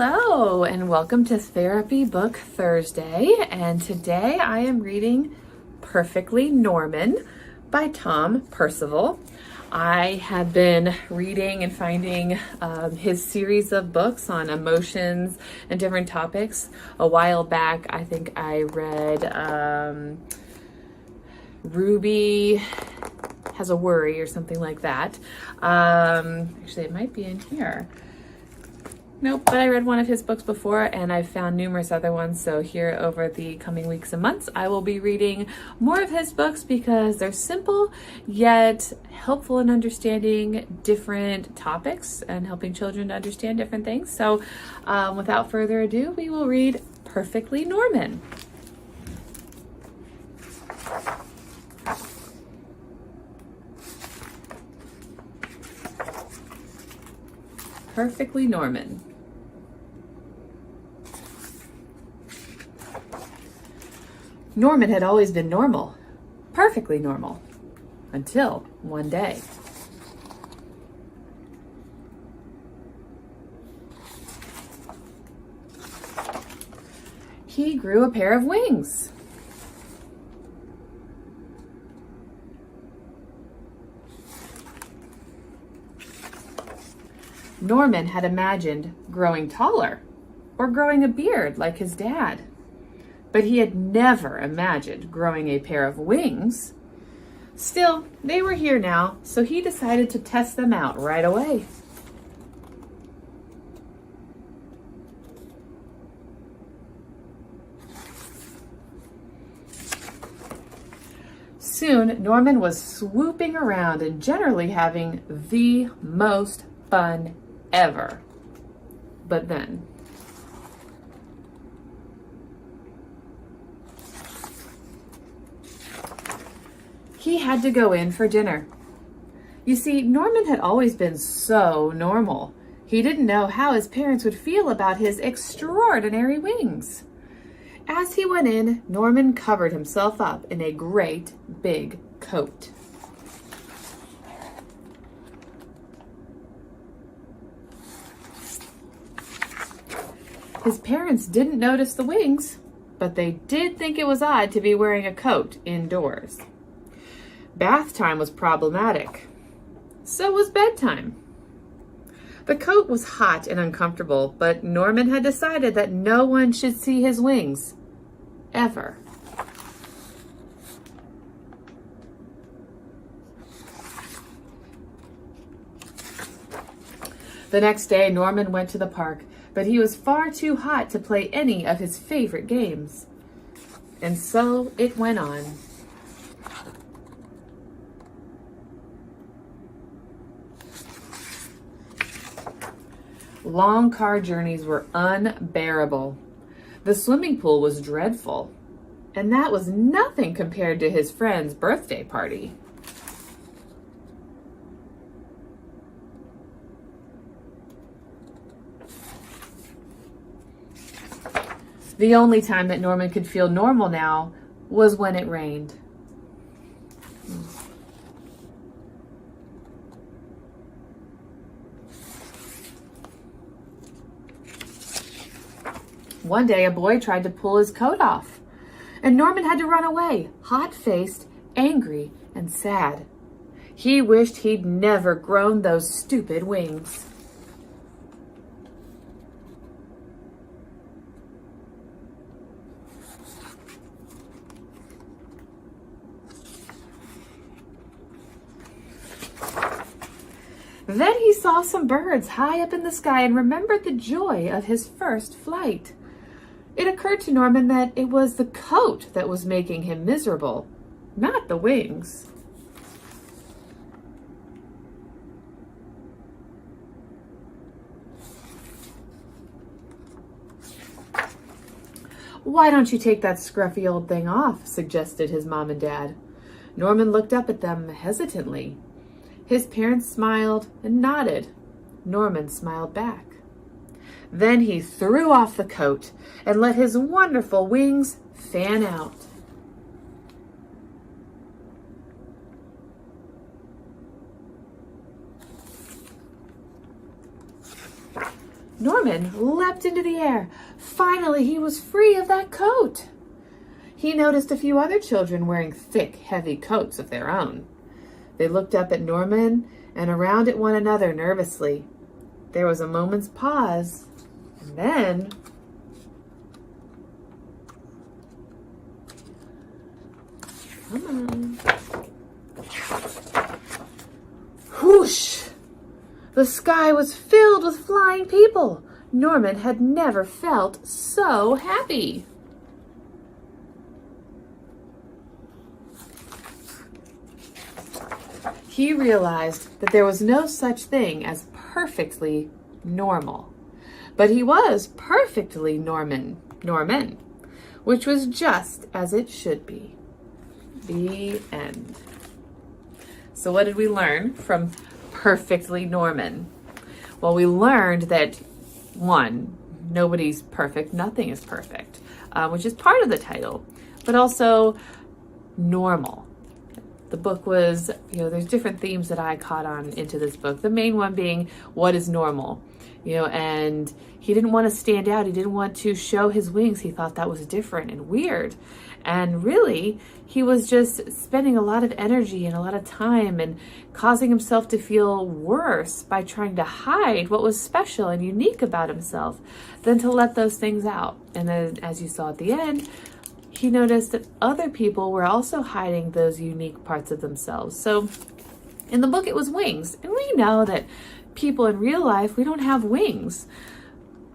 Hello and welcome to Therapy Book Thursday, and today I am reading Perfectly Norman by Tom Percival. I have been reading and finding his series of books on emotions and different topics. A while back, I think I read Ruby Has a Worry or something like that. Actually, it might be in here. Nope, but I read one of his books before and I've found numerous other ones. So here over the coming weeks and months, I will be reading more of his books because they're simple yet helpful in understanding different topics and helping children to understand different things. So without further ado, we will read Perfectly Norman. Perfectly Norman. Norman had always been normal, perfectly normal, until one day. He grew a pair of wings. Norman had imagined growing taller or growing a beard like his dad. But he had never imagined growing a pair of wings. Still, they were here now, so he decided to test them out right away. Soon, Norman was swooping around and generally having the most fun ever. But then, he had to go in for dinner. You see, Norman had always been so normal. He didn't know how his parents would feel about his extraordinary wings. As he went in, Norman covered himself up in a great big coat. His parents didn't notice the wings, but they did think it was odd to be wearing a coat indoors. Bath time was problematic. So was bedtime. The coat was hot and uncomfortable, but Norman had decided that no one should see his wings. Ever. The next day, Norman went to the park, but he was far too hot to play any of his favorite games. And so it went on. Long car journeys were unbearable. The swimming pool was dreadful, and that was nothing compared to his friend's birthday party. The only time that Norman could feel normal now was when it rained. One day, a boy tried to pull his coat off, and Norman had to run away, hot-faced, angry, and sad. He wished he'd never grown those stupid wings. Then he saw some birds high up in the sky and remembered the joy of his first flight. It occurred to Norman that it was the coat that was making him miserable, not the wings. "Why don't you take that scruffy old thing off?" suggested his mom and dad. Norman looked up at them hesitantly. His parents smiled and nodded. Norman smiled back. Then he threw off the coat and let his wonderful wings fan out. Norman leapt into the air. Finally, he was free of that coat. He noticed a few other children wearing thick, heavy coats of their own. They looked up at Norman and around at one another nervously. There was a moment's pause, and then come on. Whoosh! The sky was filled with flying people. Norman had never felt so happy. He realized that there was no such thing as perfectly normal. But he was perfectly Norman, which was just as it should be. The end. So what did we learn from Perfectly Norman? Well, we learned that, one, nobody's perfect, nothing is perfect, which is part of the title, but also normal. The book was, there's different themes that I caught on into this book. The main one being, what is normal? And he didn't want to stand out. He didn't want to show his wings. He thought that was different and weird. And really, he was just spending a lot of energy and a lot of time and causing himself to feel worse by trying to hide what was special and unique about himself than to let those things out. And then, as you saw at the end, he noticed that other people were also hiding those unique parts of themselves. So in the book, it was wings. And we know that people in real life, we don't have wings,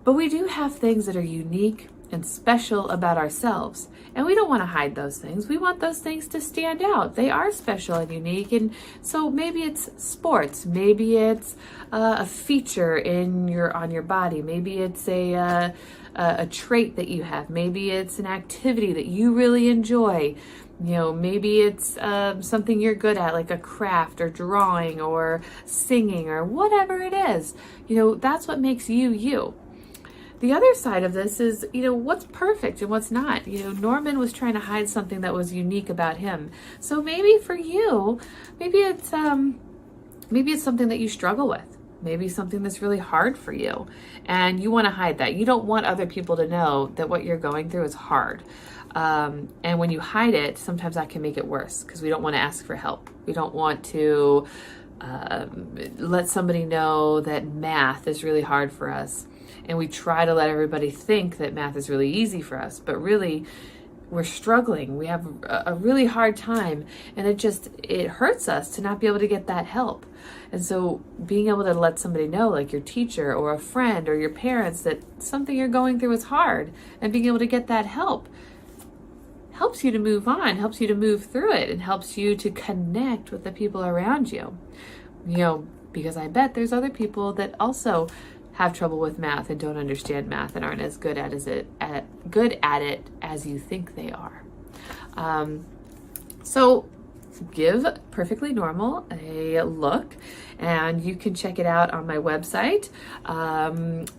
but we do have things that are unique and special about ourselves. And we don't want to hide those things. We want those things to stand out. They are special and unique. And so maybe it's sports. Maybe it's a feature on your body. Maybe it's a trait that you have. Maybe it's an activity that you really enjoy. Maybe it's something you're good at, like a craft or drawing or singing or whatever it is. That's what makes you, you. The other side of this is, what's perfect and what's not. Norman was trying to hide something that was unique about him. So maybe for you, maybe it's something that you struggle with. Maybe something that's really hard for you and you want to hide that. You don't want other people to know that what you're going through is hard. And when you hide it, sometimes that can make it worse because we don't want to ask for help. We don't want to let somebody know that math is really hard for us. And we try to let everybody think that math is really easy for us, but really we're struggling. We have a really hard time, and it hurts us to not be able to get that help. And so being able to let somebody know, like your teacher or a friend or your parents, that something you're going through is hard, and being able to get that help helps you to move on, helps you to move through it, and helps you to connect with the people around you. Because I bet there's other people that also have trouble with math and don't understand math and aren't as good at it as you think they are. So give Perfectly Normal a look, and you can check it out on my website,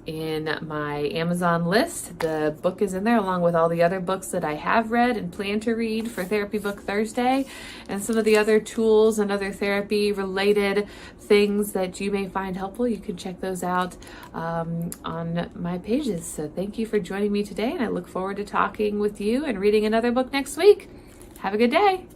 in my Amazon list. The book is in there along with all the other books that I have read and plan to read for Therapy Book Thursday, and some of the other tools and other therapy related things that you may find helpful. You can check those out on my pages. So thank you for joining me today, and I look forward to talking with you and reading another book next week. Have a good day.